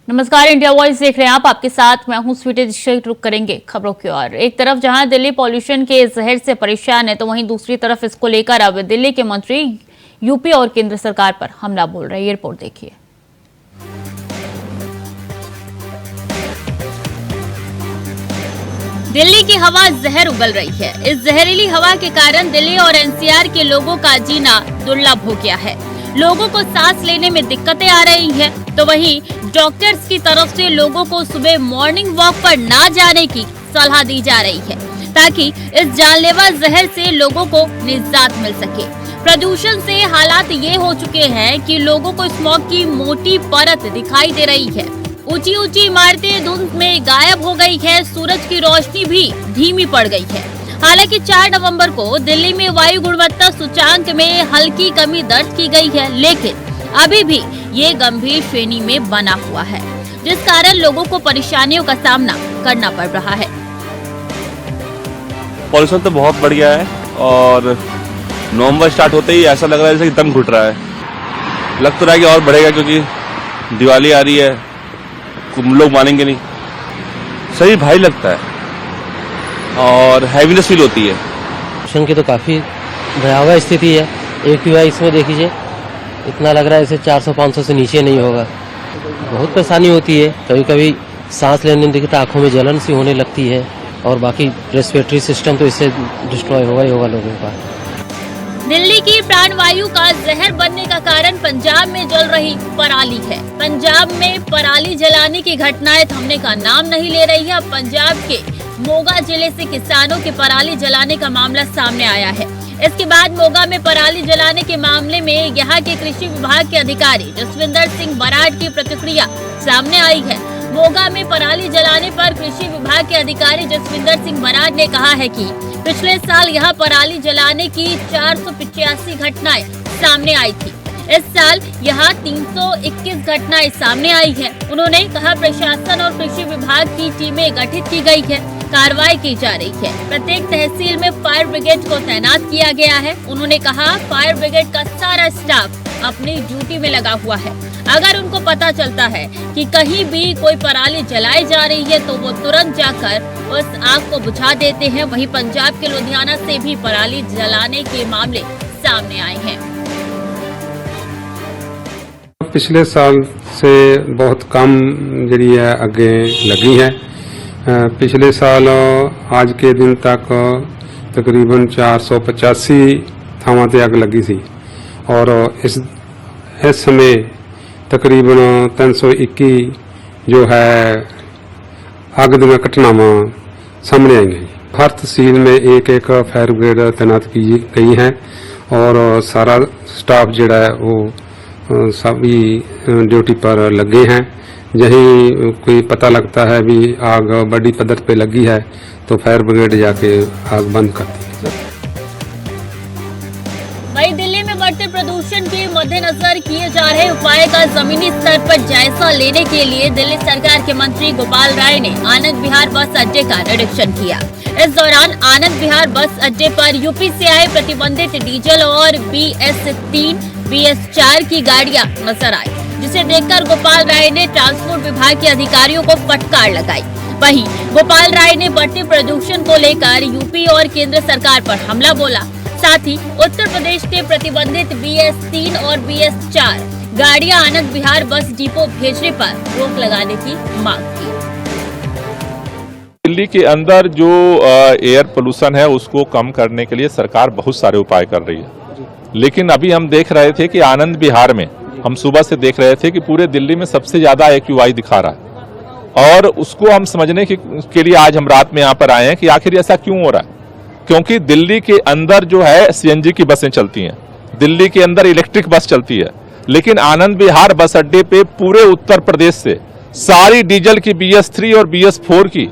नमस्कार, India voice देख रहे हैं आप। आपके साथ मैं हूं स्वीटी। रुक करेंगे खबरों की ओर। एक तरफ जहां दिल्ली पॉल्यूशन के जहर से परेशान है, तो वहीं दूसरी तरफ इसको लेकर अब दिल्ली के मंत्री यूपी और केंद्र सरकार पर हमला बोल रहे हैं। ये रिपोर्ट देखिए। दिल्ली की हवा जहर उगल रही है। इस जहरीली हवा के कारण दिल्ली और एनसीआर के लोगों का जीना दुर्लभ हो गया है। लोगों को सांस लेने में दिक्कतें आ रही हैं, तो वहीं डॉक्टर्स की तरफ से लोगों को सुबह मॉर्निंग वॉक पर ना जाने की सलाह दी जा रही है, ताकि इस जानलेवा जहर से लोगों को निजात मिल सके। प्रदूषण से हालात ये हो चुके हैं कि लोगों को स्मॉग की मोटी परत दिखाई दे रही है। ऊंची ऊंची इमारतें धुंध में गायब हो गई है। सूरज की रोशनी भी धीमी पड़ गई है। हालांकि 4 नवंबर को दिल्ली में वायु गुणवत्ता सूचांक में हल्की कमी दर्ज की गई है, लेकिन अभी भी ये गंभीर श्रेणी में बना हुआ है, जिस कारण लोगों को परेशानियों का सामना करना पड़ रहा है। पॉल्यूशन तो बहुत बढ़ गया है और नवंबर स्टार्ट होते ही ऐसा लग रहा है जैसे दम घुट रहा है। लग तो रहा है कि और बढ़ेगा, क्योंकि दिवाली आ रही है, लोग मानेंगे नहीं। सही भारी लगता है और हैवीनेस फील होती है। पॉल्यूशन की तो काफ़ी भयावह स्थिति है। AQI इसमें देखिए, इतना लग रहा है जैसे 400-500 से नीचे नहीं होगा। बहुत परेशानी होती है। कभी कभी सांस लेने में दिक्कत, आंखों में जलन सी होने लगती है और बाकी रेस्पिरेटरी सिस्टम तो इससे डिस्ट्रॉय होगा ही होगा लोगों का। दिल्ली की प्राणवायु का जहर बनने का कारण पंजाब में जल रही पराली है। पंजाब में पराली जलाने की घटनाएं थमने का नाम नहीं ले रही है। अब पंजाब के मोगा जिले से किसानों के पराली जलाने का मामला सामने आया है। इसके बाद मोगा में पराली जलाने के मामले में यहाँ के कृषि विभाग के अधिकारी जसविंदर सिंह बराड़ की प्रतिक्रिया सामने आई है। मोगा में पराली जलाने पर कृषि विभाग के अधिकारी जसविंदर सिंह बराड़ ने कहा है कि पिछले साल यहाँ पराली जलाने की 485 घटनाएं सामने आई थी। इस साल यहाँ 321 घटनाएं सामने आई है। उन्होंने कहा प्रशासन और कृषि विभाग की टीमें गठित की गई है, कार्रवाई की जा रही है। प्रत्येक तहसील में फायर ब्रिगेड को तैनात किया गया है। उन्होंने कहा फायर ब्रिगेड का सारा स्टाफ अपनी ड्यूटी में लगा हुआ है। अगर उनको पता चलता है कि कहीं भी कोई पराली जलाई जा रही है, तो वो तुरंत जाकर उस आग को बुझा देते हैं। वहीं पंजाब के लुधियाना से भी पराली जलाने के मामले सामने आए हैं। पिछले साल से बहुत कम जी है अगे लगी है। पिछले साल आज के दिन तक तकरीबन 485 थावां ते अग लगी सी और इस समय तकरीबन 321 जो है अग दी घटनावां सामने आई हैं। हर तहसील में एक एक फायर ब्रिगेड तैनात की गई है और सारा स्टाफ जोड़ा है वो सभी ड्यूटी पर लगे हैं। यही कोई पता लगता है भी आग बड़ी पद्धति पे लगी है, तो फायर ब्रिगेड जाके आग बंद करती है। वहीं दिल्ली में बढ़ते प्रदूषण के मद्देनजर किए जा रहे उपाय का जमीनी स्तर पर जायजा लेने के लिए दिल्ली सरकार के मंत्री गोपाल राय ने आनंद विहार बस अड्डे का निरीक्षण किया। इस दौरान आनंद विहार बस अड्डे पर यूपी से आए प्रतिबंधित डीजल और BS3, BS4 की गाड़ियां नजर आई, जिसे देखकर गोपाल राय ने ट्रांसपोर्ट विभाग के अधिकारियों को फटकार लगाई। वहीं गोपाल राय ने बढ़ते प्रदूषण को लेकर यूपी और केंद्र सरकार पर हमला बोला। साथ ही उत्तर प्रदेश के प्रतिबंधित BS3 और BS4 गाड़ियां आनंद विहार बस डिपो भेजने पर रोक लगाने की मांग की। दिल्ली के अंदर जो एयर पोल्यूशन है उसको कम करने के लिए सरकार बहुत सारे उपाय कर रही है, लेकिन अभी हम देख रहे थे कि आनंद विहार में हम सुबह से देख रहे थे कि पूरे दिल्ली में सबसे ज्यादा AQI दिखा रहा है और उसको हम समझने के लिए आज हम रात में यहाँ पर आए हैं कि आखिर ऐसा क्यों हो रहा है। क्योंकि दिल्ली के अंदर जो है CNG की बसें चलती हैं, दिल्ली के अंदर इलेक्ट्रिक बस चलती है, लेकिन आनंद विहार बस अड्डे पे पूरे उत्तर प्रदेश से सारी डीजल की BS3 और BS4 की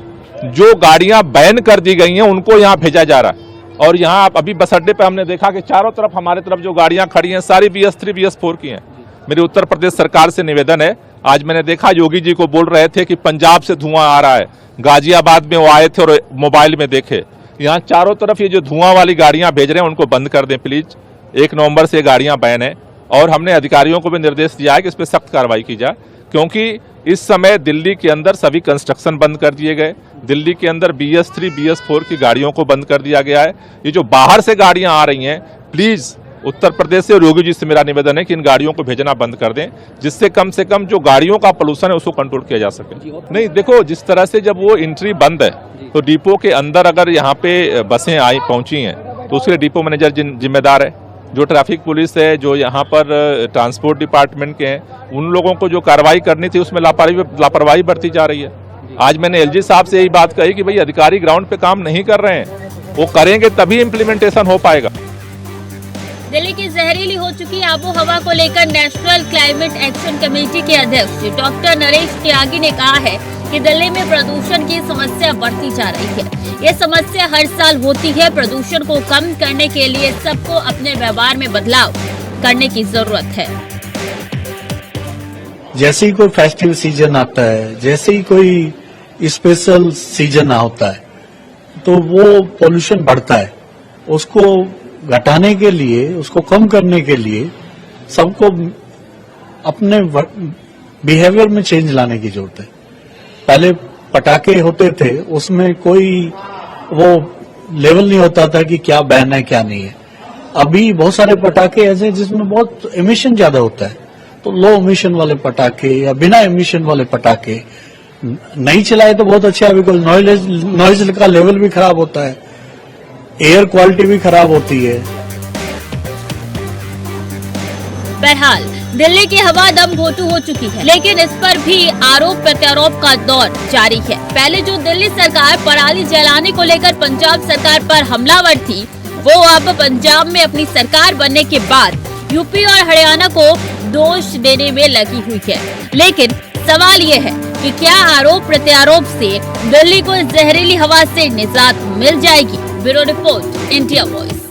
जो गाड़ियां बैन कर दी गई हैं उनको यहाँ भेजा जा रहा है। और यहाँ आप अभी बस अड्डे पे हमने देखा कि चारों तरफ हमारे तरफ जो गाड़ियां खड़ी हैं सारी BS3, BS4 की हैं। मेरी उत्तर प्रदेश सरकार से निवेदन है, आज मैंने देखा योगी जी को बोल रहे थे कि पंजाब से धुआं आ रहा है, गाजियाबाद में वो आए थे और मोबाइल में देखे, यहाँ चारों तरफ ये जो धुआं वाली गाड़ियां भेज रहे हैं उनको बंद कर दें प्लीज। 1 नवंबर से गाड़ियां बैन है और हमने अधिकारियों को भी निर्देश दिया है कि इस पर सख्त कार्रवाई की जाए, क्योंकि इस समय दिल्ली के अंदर सभी कंस्ट्रक्शन बंद कर दिए गए, दिल्ली के अंदर BS3 BS4 की गाड़ियों को बंद कर दिया गया है। ये जो बाहर से गाड़ियां आ रही हैं, प्लीज उत्तर प्रदेश से और योगी जी से मेरा निवेदन है कि इन गाड़ियों को भेजना बंद कर दें, जिससे कम से कम जो गाड़ियों का पोल्यूशन है उसको कंट्रोल किया जा सके। नहीं, देखो, जिस तरह से जब वो एंट्री बंद है तो डिपो के अंदर अगर यहाँ पे बसें पहुंची हैं तो उसके लिए डिपो मैनेजर जिम्मेदार है, जो ट्रैफिक पुलिस है, जो यहाँ पर ट्रांसपोर्ट डिपार्टमेंट के हैं, उन लोगों को जो कार्रवाई करनी थी उसमें लापरवाही बरती जा रही है। आज मैंने LG साहब से यही बात कही कि भाई अधिकारी ग्राउंड पे काम नहीं कर रहे हैं, वो करेंगे तभी इम्प्लीमेंटेशन हो पाएगा। दिल्ली की जहरीली हो चुकी आबो हवा को लेकर नेशनल क्लाइमेट एक्शन कमेटी के अध्यक्ष डॉक्टर नरेश त्यागी ने कहा है कि दिल्ली में प्रदूषण की समस्या बढ़ती जा रही है। ये समस्या हर साल होती है। प्रदूषण को कम करने के लिए सबको अपने व्यवहार में बदलाव करने की जरूरत है। जैसे ही कोई फेस्टिवल सीजन आता है, जैसे ही कोई स्पेशल सीजन होता है, तो वो पोल्यूशन बढ़ता है। उसको घटाने के लिए, उसको कम करने के लिए सबको अपने बिहेवियर में चेंज लाने की जरूरत है। पहले पटाखे होते थे, उसमें कोई वो लेवल नहीं होता था कि क्या बैन है क्या नहीं है। अभी बहुत सारे पटाखे ऐसे जिसमें बहुत एमिशन ज्यादा होता है, तो लो एमिशन वाले पटाखे या बिना एमिशन वाले पटाखे नहीं चलाए तो बहुत अच्छा है, बिकॉज नॉइज का लेवल भी खराब होता है, एयर क्वालिटी भी खराब होती है। बहरहाल दिल्ली की हवा दम घोटू हो चुकी है, लेकिन इस पर भी आरोप प्रत्यारोप का दौर जारी है। पहले जो दिल्ली सरकार पराली जलाने को लेकर पंजाब सरकार पर हमलावर थी, वो अब पंजाब में अपनी सरकार बनने के बाद यूपी और हरियाणा को दोष देने में लगी हुई है। लेकिन सवाल ये है कि क्या आरोप प्रत्यारोप से दिल्ली को जहरीली हवा से निजात मिल जाएगी? Bureau report, India voice.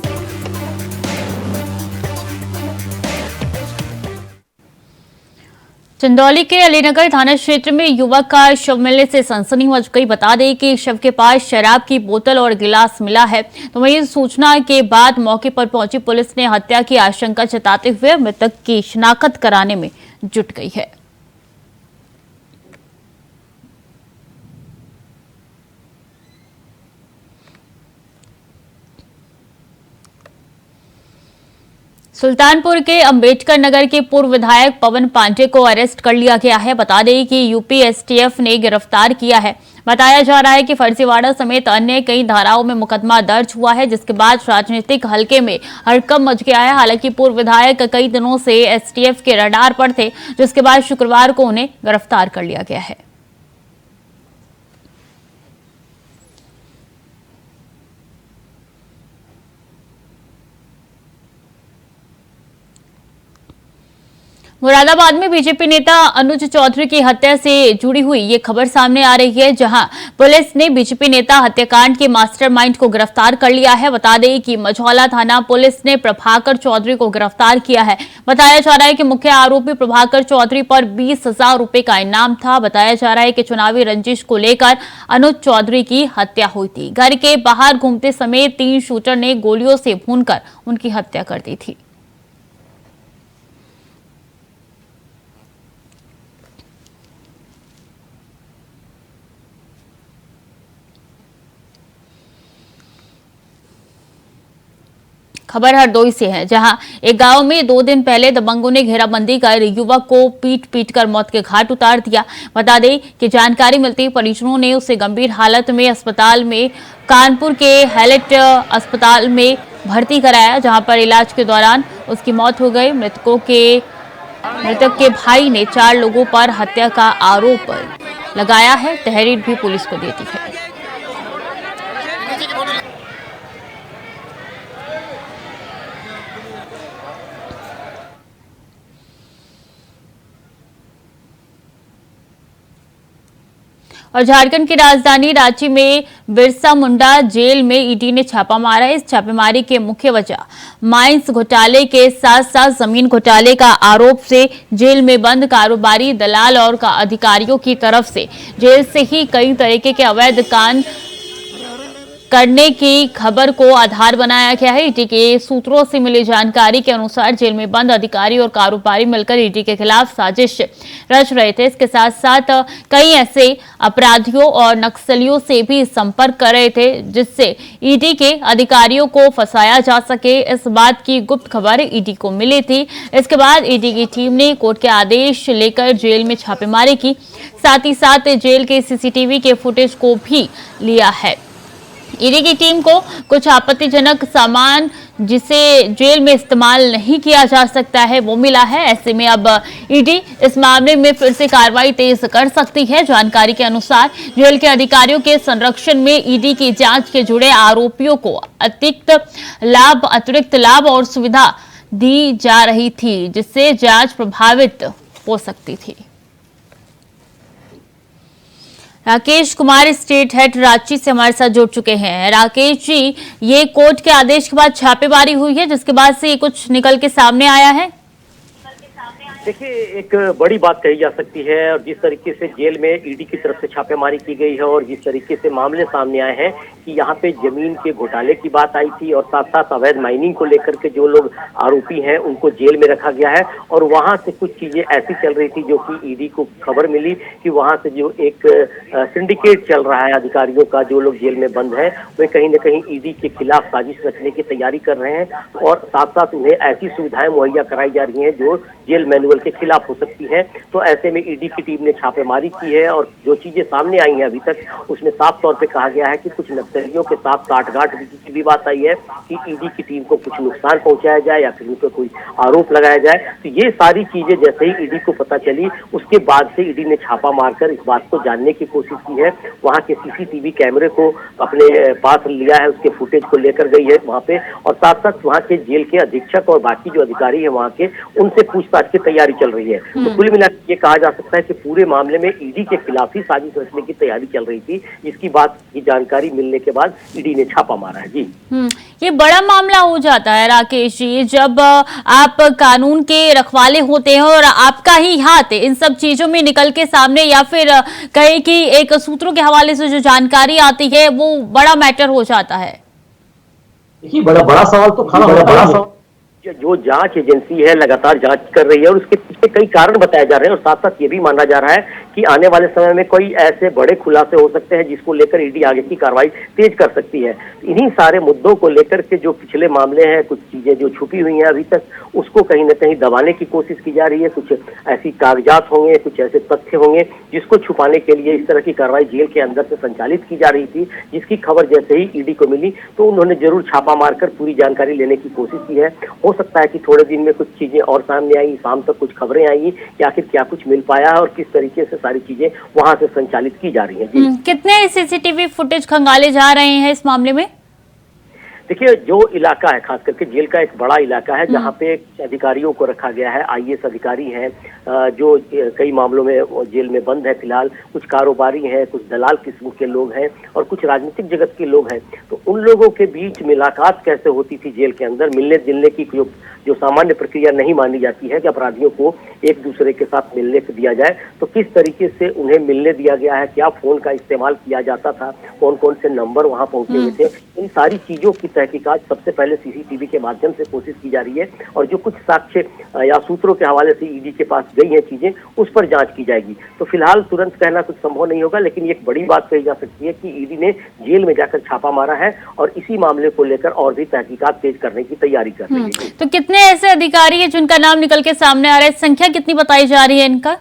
Chandauli के अलीनगर थाना क्षेत्र में युवक का शव मिलने से सनसनी मच गई। बता दें कि शव के पास शराब की बोतल और गिलास मिला है। तो वहीं सूचना के बाद मौके पर पहुंची पुलिस ने हत्या की आशंका जताते हुए मृतक की शिनाख्त कराने में जुट गई है। सुल्तानपुर के अंबेडकर नगर के पूर्व विधायक पवन पांडे को अरेस्ट कर लिया गया है। बता दें कि यूपी STF ने गिरफ्तार किया है। बताया जा रहा है कि फर्जीवाड़ा समेत अन्य कई धाराओं में मुकदमा दर्ज हुआ है, जिसके बाद राजनीतिक हलके में हड़कंप मच गया है। हालांकि पूर्व विधायक कई दिनों से STF के रडार पर थे, जिसके बाद शुक्रवार को उन्हें गिरफ्तार कर लिया गया है। मुरादाबाद में बीजेपी नेता अनुज चौधरी की हत्या से जुड़ी हुई ये खबर सामने आ रही है, जहां पुलिस ने बीजेपी नेता हत्याकांड के मास्टरमाइंड को गिरफ्तार कर लिया है। बता दें कि मझौला थाना पुलिस ने प्रभाकर चौधरी को गिरफ्तार किया है। बताया जा रहा है कि मुख्य आरोपी प्रभाकर चौधरी पर 20,000 रुपए का इनाम था। बताया जा रहा है कि चुनावी रंजिश को लेकर अनुज चौधरी की हत्या हुई थी। घर के बाहर घूमते समय 3 शूटर ने गोलियों से भूनकर उनकी हत्या कर दी थी। खबर हरदोई से है, जहां एक गांव में 2 दिन पहले दबंगों ने घेराबंदी कर युवक को पीट कर मौत के घाट उतार दिया। बता दें कि जानकारी मिलती परिजनों ने उसे गंभीर हालत में अस्पताल में कानपुर के हैलेट अस्पताल में भर्ती कराया, जहां पर इलाज के दौरान उसकी मौत हो गई। मृतक के भाई ने 4 लोगों पर हत्या का आरोप लगाया है। तहरीर भी पुलिस को देती है। और झारखंड की राजधानी रांची में बिरसा मुंडा जेल में ईडी ने छापा मारा है। इस छापेमारी के मुख्य वजह माइंस घोटाले के साथ साथ जमीन घोटाले का आरोप से जेल में बंद कारोबारी, दलाल और अधिकारियों की तरफ से जेल से ही कई तरीके के अवैध करने की खबर को आधार बनाया गया है। ईडी के सूत्रों से मिली जानकारी के अनुसार जेल में बंद अधिकारी और कारोबारी मिलकर ईडी के खिलाफ साजिश रच रहे थे। इसके साथ साथ कई ऐसे अपराधियों और नक्सलियों से भी संपर्क कर रहे थे जिससे ईडी के अधिकारियों को फंसाया जा सके, इस बात की गुप्त खबर ईडी को मिली थी। इसके बाद ईडी की टीम ने कोर्ट के आदेश लेकर जेल में छापेमारी की, साथ ही साथ जेल के सीसीटीवी के फुटेज को भी लिया है। ईडी की टीम को कुछ आपत्तिजनक सामान जिसे जेल में इस्तेमाल नहीं किया जा सकता है वो मिला है। ऐसे में अब ईडी इस मामले में फिर से कार्रवाई तेज कर सकती है। जानकारी के अनुसार जेल के अधिकारियों के संरक्षण में ईडी की जांच के जुड़े आरोपियों को अतिरिक्त लाभ और सुविधा दी जा रही थी जिससे जांच प्रभावित हो सकती थी। राकेश कुमार स्टेट हेड रांची से हमारे साथ जुड़ चुके हैं। राकेश जी, ये कोर्ट के आदेश के बाद छापेमारी हुई है जिसके बाद से ये कुछ निकल के सामने आया है। देखिए, एक बड़ी बात कही जा सकती है और जिस तरीके से जेल में ईडी की तरफ से छापेमारी की गई है और जिस तरीके से मामले सामने आए हैं कि यहाँ पे जमीन के घोटाले की बात आई थी और साथ साथ अवैध माइनिंग को लेकर के जो लोग आरोपी हैं उनको जेल में रखा गया है और वहां से कुछ चीजें ऐसी चल रही थी जो कि ईडी को खबर मिली कि वहां से जो एक सिंडिकेट चल रहा है अधिकारियों का, जो लोग जेल में बंद है वे कहीं न कहीं ईडी के खिलाफ साजिश रचने की तैयारी कर रहे हैं और साथ साथ उन्हें ऐसी सुविधाएं मुहैया कराई जा रही हैं जो जेल मैनुअल के खिलाफ हो सकती है। तो ऐसे में ईडी की टीम ने छापेमारी की है और जो चीजें सामने आई हैं अभी तक उसमें साफ तौर पे कहा गया है कि कुछ नक्सलियों के साथ साठगांठ की भी बात आई है कि ईडी की टीम को कुछ नुकसान पहुंचाया जाए या फिर उन पर कोई आरोप लगाया जाए। तो ये सारी चीजें जैसे ही ईडी को पता चली उसके बाद से ईडी ने छापा मारकर इस बात को जानने की कोशिश की है। वहाँ के सीसीटीवी कैमरे को अपने पास लिया है, उसके फुटेज को लेकर गई है वहाँ पे और साथ साथ वहाँ के जेल के अधीक्षक और बाकी जो अधिकारी है वहाँ के उनसे पूछताछ की तैयारी चल रही है। तो कुल मिलाकर ये कहा जा सकता है कि पूरे मामले में ईडी के खिलाफ ही साजिश रचने की तैयारी चल रही थी, जिसकी बात की जानकारी मिलने के बाद ईडी ने छापा मारा है। जी, ये बड़ा मामला हो जाता है राकेश जी जब आप कानून के रखवाले होते हैं और आपका ही हाथ इन सब चीजों में निकल के सामने या फिर कहे कि एक सूत्रों के हवाले से जो जानकारी आती है वो बड़ा मैटर हो जाता है। देखिए, बड़ा सवाल तो खड़ा बड़ा सवाल जो जांच एजेंसी है लगातार जांच कर रही है और उसके पीछे कई कारण बताए जा रहे हैं और साथ साथ ये भी माना जा रहा है कि आने वाले समय में कोई ऐसे बड़े खुलासे हो सकते हैं जिसको लेकर ईडी आगे की कार्रवाई तेज कर सकती है। इन्हीं सारे मुद्दों को लेकर के जो पिछले मामले हैं, कुछ चीजें जो छुपी हुई हैं अभी तक, उसको कहीं न कहीं दबाने की कोशिश की जा रही है। कुछ ऐसी कागजात होंगे, कुछ ऐसे तथ्य होंगे जिसको छुपाने के लिए इस तरह की कार्रवाई जेल के अंदर से संचालित की जा रही थी, जिसकी खबर जैसे ही ईडी को मिली तो उन्होंने जरूर छापा मारकर पूरी जानकारी लेने की कोशिश की है। हो सकता है कि थोड़े दिन में कुछ चीजें और सामने आई, शाम तक कुछ खबरें आएंगी कि आखिर क्या कुछ मिल पाया है और किस तरीके से सारी चीजें वहां से संचालित की जा रही हैं। जी, कितने सीसीटीवी फुटेज खंगाले जा रहे हैं इस मामले में? देखिए, जो इलाका है खास करके जेल का एक बड़ा इलाका है जहाँ पे अधिकारियों को रखा गया है। आईएएस अधिकारी हैं जो कई मामलों में जेल में बंद है फिलहाल, कुछ कारोबारी हैं, कुछ दलाल किस्म के लोग हैं और कुछ राजनीतिक जगत के लोग हैं। तो उन लोगों के बीच मुलाकात कैसे होती थी जेल के अंदर, मिलने जुलने की जो सामान्य प्रक्रिया नहीं मानी जाती है कि अपराधियों को एक दूसरे के साथ मिलने को दिया जाए, तो किस तरीके से उन्हें मिलने दिया गया है, क्या फोन का इस्तेमाल किया जाता था, कौन कौन से नंबर वहां पहुंचे हुए थे, इन सारी चीजों की तहकीकात सबसे पहले सीसीटीवी के माध्यम से कोशिश की जा रही है और जो कुछ साक्ष्य या सूत्रों के हवाले से ईडी के पास गई हैं चीजें, उस पर जांच की जाएगी। तो फिलहाल तुरंत कहना कुछ संभव नहीं होगा, लेकिन एक बड़ी बात कही जा सकती है कि ईडी ने जेल में जाकर छापा मारा है और इसी मामले को लेकर और भी तहकीकात तेज करने की तैयारी कर रही है। तो कितने ऐसे अधिकारी हैं जिनका नाम निकल के सामने आ रहा है, संख्या कितनी बताई जा रही है इनका?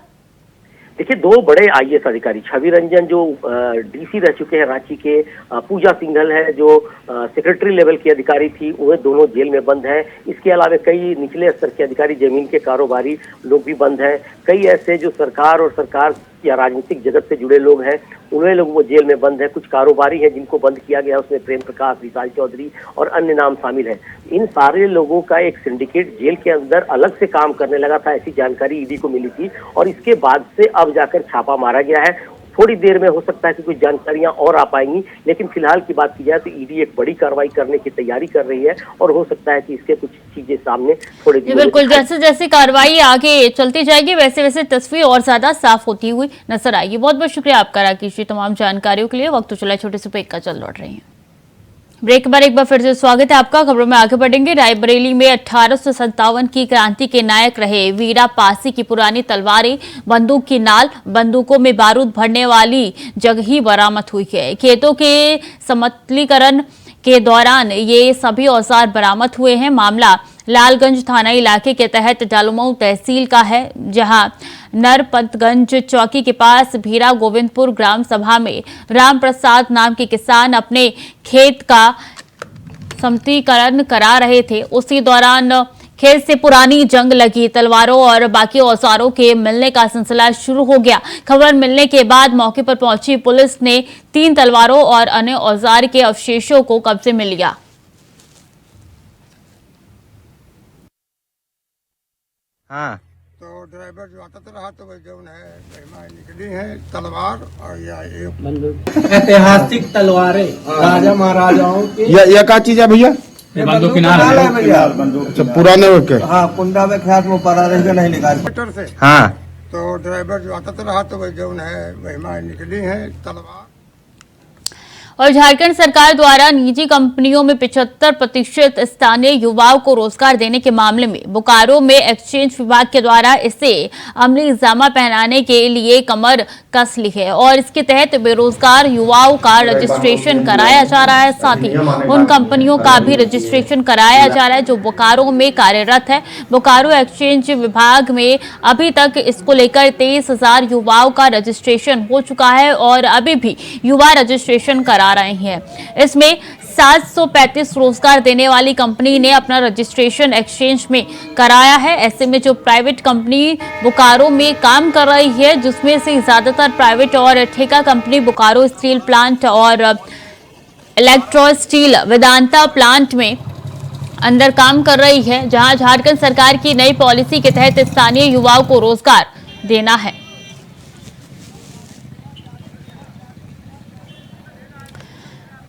देखिए, दो बड़े आईएएस अधिकारी, छवि रंजन जो डीसी रह चुके हैं रांची के, पूजा सिंघल है जो सेक्रेटरी लेवल की अधिकारी थी, वो दोनों जेल में बंद है। इसके अलावा कई निचले स्तर के अधिकारी, जमीन के कारोबारी लोग भी बंद हैं। कई ऐसे जो सरकार और सरकार या राजनीतिक जगत से जुड़े लोग हैं, उन्हें लोग वो जेल में बंद है। कुछ कारोबारी हैं जिनको बंद किया गया, उसमें प्रेम प्रकाश, विशाल चौधरी और अन्य नाम शामिल हैं। इन सारे लोगों का एक सिंडिकेट जेल के अंदर अलग से काम करने लगा था, ऐसी जानकारी ईडी को मिली थी और इसके बाद से अब जाकर छापा मारा गया है। थोड़ी देर में हो सकता है कि कुछ जानकारियां और आ पाएंगी, लेकिन फिलहाल की बात की जाए तो ईडी एक बड़ी कार्रवाई करने की तैयारी कर रही है और हो सकता है कि इसके कुछ चीजें सामने थोड़ी देर। बिल्कुल, जैसे जैसे कार्रवाई आगे चलती जाएगी वैसे वैसे तस्वीर और ज्यादा साफ होती हुई नजर आएगी। बहुत बहुत शुक्रिया आपका राकेश जी तमाम जानकारियों के लिए। वक्त तो चला छोटे से ब्रेक का, चल लौट रही है। ब्रेक के बाद एक बार फिर से स्वागत है आपका। खबरों में आगे बढ़ेंगे। रायबरेली में 1857 की क्रांति के नायक रहे वीरा पासी की पुरानी तलवारें, बंदूक की नाल, बंदूकों में बारूद भरने वाली जगही बरामद हुई है। खेतों के समतलीकरण के दौरान ये सभी औजार बरामद हुए हैं। मामला लालगंज थाना इलाके के तहत डालुमऊ तहसील का है, जहां नरपतगंज चौकी के पास भीरा गोविंदपुर ग्राम सभा में राम प्रसाद नाम के किसान अपने खेत का समतलीकरण करा रहे थे। उसी दौरान खेत से पुरानी जंग लगी तलवारों और बाकी औजारों के मिलने का सिलसिला शुरू हो गया। खबर मिलने के बाद मौके पर पहुंची पुलिस ने 3 तलवारों और अन्य औजार के अवशेषों को कब्जे में लिया। हाँ, तो ड्राइवर जो आता रहा तो वह जो है महिमा निकली है तलवार और या एक ऐतिहासिक तलवारें राजा महाराजाओं की। यह क्या चीज है भैया? बंदूक किनार है भैया। अच्छा, पुराने वक्त के। हाँ, कुंडा में ख्यात में पड़ा रहेगा नहीं निकाल से। हाँ, तो ड्राइवर जो आता रहा तो वह जो है महिमा निकली है तलवार। और झारखंड सरकार द्वारा निजी कंपनियों में 75% स्थानीय युवाओं को रोजगार देने के मामले में बोकारो में एक्सचेंज विभाग के द्वारा इसे अमली जामा पहनाने के लिए कमर कस ली है और इसके तहत बेरोजगार युवाओं का रजिस्ट्रेशन कराया जा रहा है। साथ ही उन कंपनियों का भी रजिस्ट्रेशन कराया जा रहा है जो बोकारो में कार्यरत है। बोकारो एक्सचेंज विभाग में अभी तक इसको लेकर 23,000 युवाओं का रजिस्ट्रेशन हो चुका है और अभी भी युवा रजिस्ट्रेशन करा रहे हैं। इसमें 735 रोजगार देने वाली कंपनी ने अपना रजिस्ट्रेशन एक्सचेंज में कराया है। ऐसे में जो प्राइवेट कंपनी बोकारो में काम कर रही है, जिसमें से ज्यादातर प्राइवेट और ठेका कंपनी बोकारो स्टील प्लांट और इलेक्ट्रो स्टील वेदांता प्लांट में अंदर काम कर रही है, जहां झारखंड सरकार की नई पॉलिसी के तहत स्थानीय युवाओं को रोजगार देना है।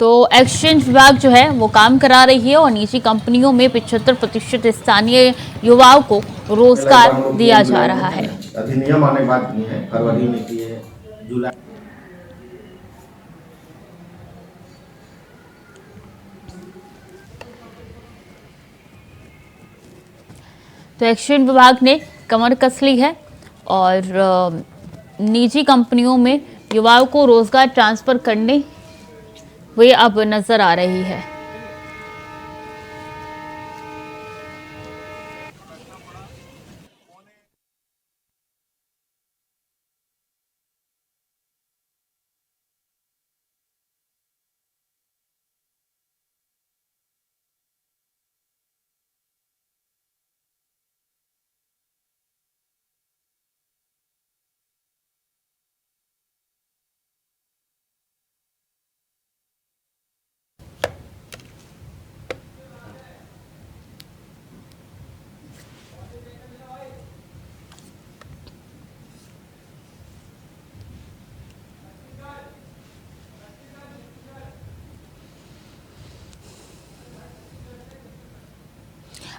तो एक्सचेंज विभाग जो है वो काम करा रही है और निजी कंपनियों में 75% स्थानीय युवाओं को रोजगार दिया जा रहा है। अधिनियम आने के बाद है, फरवरी में की है, जुलाई। तो एक्सचेंज विभाग ने कमर कस ली है और निजी कंपनियों में युवाओं को रोजगार ट्रांसफर करने वे अब नजर आ रही है।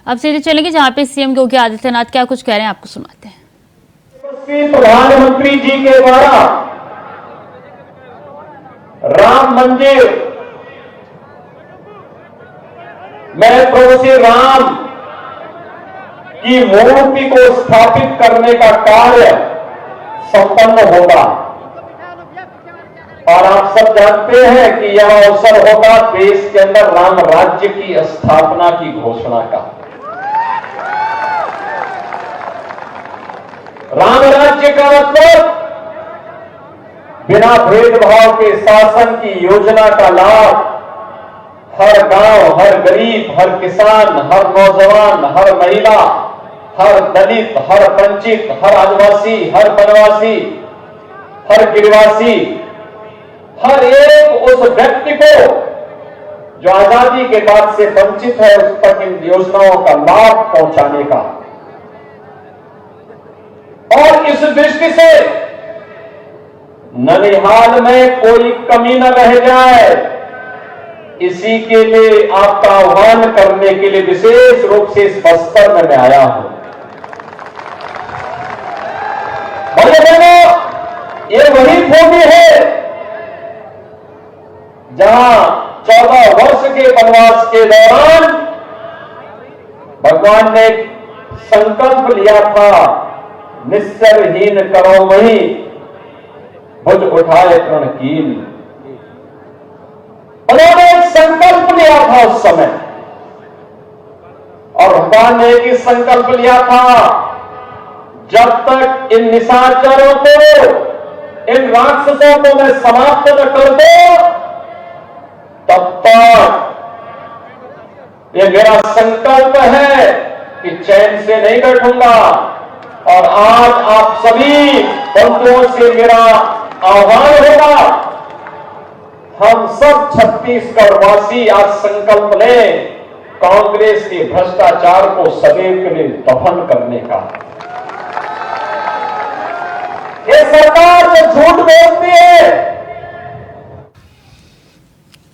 अब सीधे चलेंगे जहां पे सीएम योगी आदित्यनाथ क्या कुछ कह रहे हैं, आपको सुनाते हैं। प्रधानमंत्री जी के द्वारा राम मंदिर में प्रभु श्री राम की मूर्ति को स्थापित करने का कार्य संपन्न होगा और आप सब जानते हैं कि यह अवसर होगा देश के अंदर राम राज्य की स्थापना की घोषणा का। राम राज्य का मतलब बिना भेदभाव के शासन की योजना का लाभ हर गांव, हर गरीब, हर किसान, हर नौजवान, हर महिला, हर दलित, हर वंचित, हर आदिवासी, हर वनवासी, हर गिरिवासी, हर एक उस व्यक्ति को जो आजादी के बाद से वंचित है उस तक इन योजनाओं का लाभ पहुंचाने का। और इस दृष्टि से ननिहाल में कोई कमी न रह जाए, इसी के लिए आपका आह्वान करने के लिए विशेष रूप से इस बस्तर में मैं आया हूं। भाइयों बहनों, ये वही भूमि है जहां 14 वर्ष के वनवास के दौरान भगवान ने संकल्प लिया था, निस्सरहीन करो वही भुज उठाए तृणकील। उन्होंने एक संकल्प लिया था उस समय, और भगवान ने एक ही संकल्प लिया था, जब तक इन निशाचरों को, इन राक्षसों को मैं समाप्त न कर दूं, तब तक ये मेरा संकल्प है कि चैन से नहीं बैठूंगा। और आज आप सभी बंधुओं से मेरा आह्वान होगा, हम सब छत्तीसगढ़ वासी आज संकल्प लें कांग्रेस के भ्रष्टाचार को सदैव के लिए दफन करने का। ये सरकार जो झूठ बोलती है।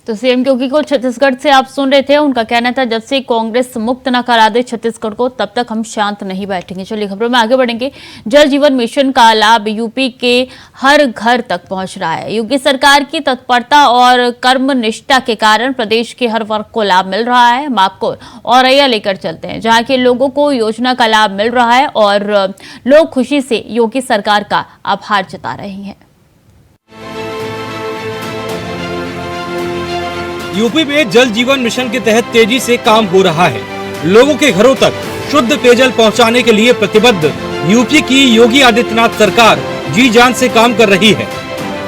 तो सीएम योगी को छत्तीसगढ़ से आप सुन रहे थे, उनका कहना था जब से कांग्रेस मुक्त न करा दे छत्तीसगढ़ को तब तक हम शांत नहीं बैठेंगे। चलिए खबरों में आगे बढ़ेंगे। जल जीवन मिशन का लाभ यूपी के हर घर तक पहुंच रहा है। योगी सरकार की तत्परता और कर्मनिष्ठा के कारण प्रदेश के हर वर्ग को लाभ मिल रहा है। हम आपको औरैया लेकर चलते हैं, जहाँ के लोगों को योजना का लाभ मिल रहा है और लोग खुशी से योगी सरकार का आभार जता रहे हैं। यूपी में जल जीवन मिशन के तहत तेजी से काम हो रहा है। लोगों के घरों तक शुद्ध पेयजल पहुंचाने के लिए प्रतिबद्ध यूपी की योगी आदित्यनाथ सरकार जी जान से काम कर रही है,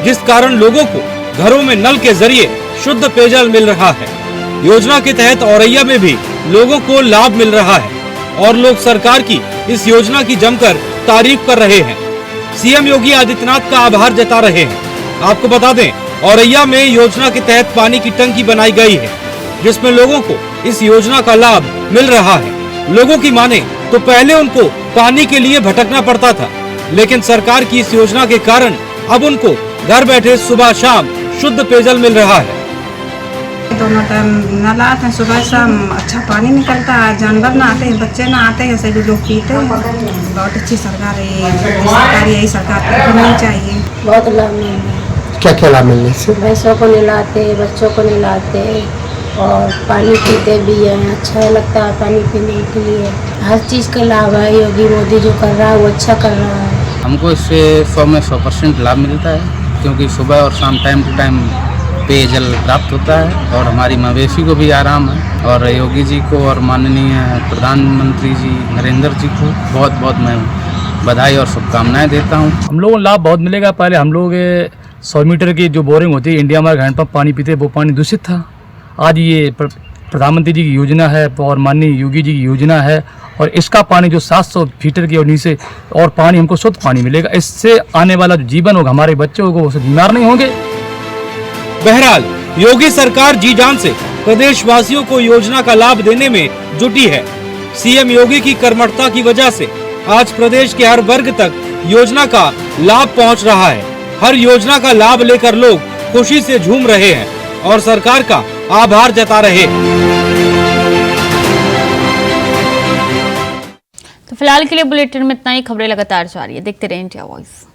जिस कारण लोगों को घरों में नल के जरिए शुद्ध पेयजल मिल रहा है। योजना के तहत औरैया में भी लोगों को लाभ मिल रहा है और लोग सरकार की इस योजना की जमकर तारीफ कर रहे हैं। सीएम योगी आदित्यनाथ का आभार जता रहे हैं। आपको बता दें, औरैया में योजना के तहत पानी की टंकी बनाई गई है, जिसमें लोगों को इस योजना का लाभ मिल रहा है। लोगों की माने तो पहले उनको पानी के लिए भटकना पड़ता था, लेकिन सरकार की इस योजना के कारण अब उनको घर बैठे सुबह शाम शुद्ध पेयजल मिल रहा है। दोनों टाइम नल आते हैं, सुबह शाम अच्छा पानी निकलता है, जानवर ना आते हैं, बच्चे ना आते हैं, सभी लोग पीते हैं। बहुत अच्छी सरकार है, यही सरकार होनी चाहिए। बहुत लाभ मिल रहा है। क्या क्या लाभ मिलने से? भैंसों को नहलाते, बच्चों को नहलाते और पानी पीते भी हैं। अच्छा लगता है पानी पीने के लिए। हर चीज़ का लाभ है। योगी मोदी जो कर रहा है वो अच्छा कर रहा है। हमको इससे 100 में 100% लाभ मिलता है, क्योंकि सुबह और शाम टाइम टू टाइम पेयजल प्राप्त होता है और हमारी मवेशी को भी आराम है। और योगी जी को और माननीय प्रधानमंत्री जी नरेंद्र जी को बहुत बहुत मैं बधाई और शुभकामनाएं देता हूँ। हम लोगों को लाभ बहुत मिलेगा। पहले हम लोग 100 मीटर की जो बोरिंग होती है, इंडिया में हैंडपंप पानी पीते, वो पानी दूषित था। आज ये प्रधानमंत्री जी की योजना है और माननीय योगी जी की योजना है, और इसका पानी जो 700 फीटर की और नीचे और पानी हमको शुद्ध पानी मिलेगा। इससे आने वाला जो जीवन होगा, हमारे बच्चे होगा, वो बीमार नहीं होंगे। बहरहाल योगी सरकार जी जान से प्रदेशवासियों को योजना का लाभ देने में जुटी है। सीएम योगी की कर्मठता की वजह से आज प्रदेश के हर वर्ग तक योजना का लाभ पहुंच रहा है। हर योजना का लाभ लेकर लोग खुशी से झूम रहे हैं और सरकार का आभार जता रहे हैं। तो फिलहाल के लिए बुलेटिन में इतना ही। खबरें लगातार जारी है, देखते रहें इंडिया वॉइस।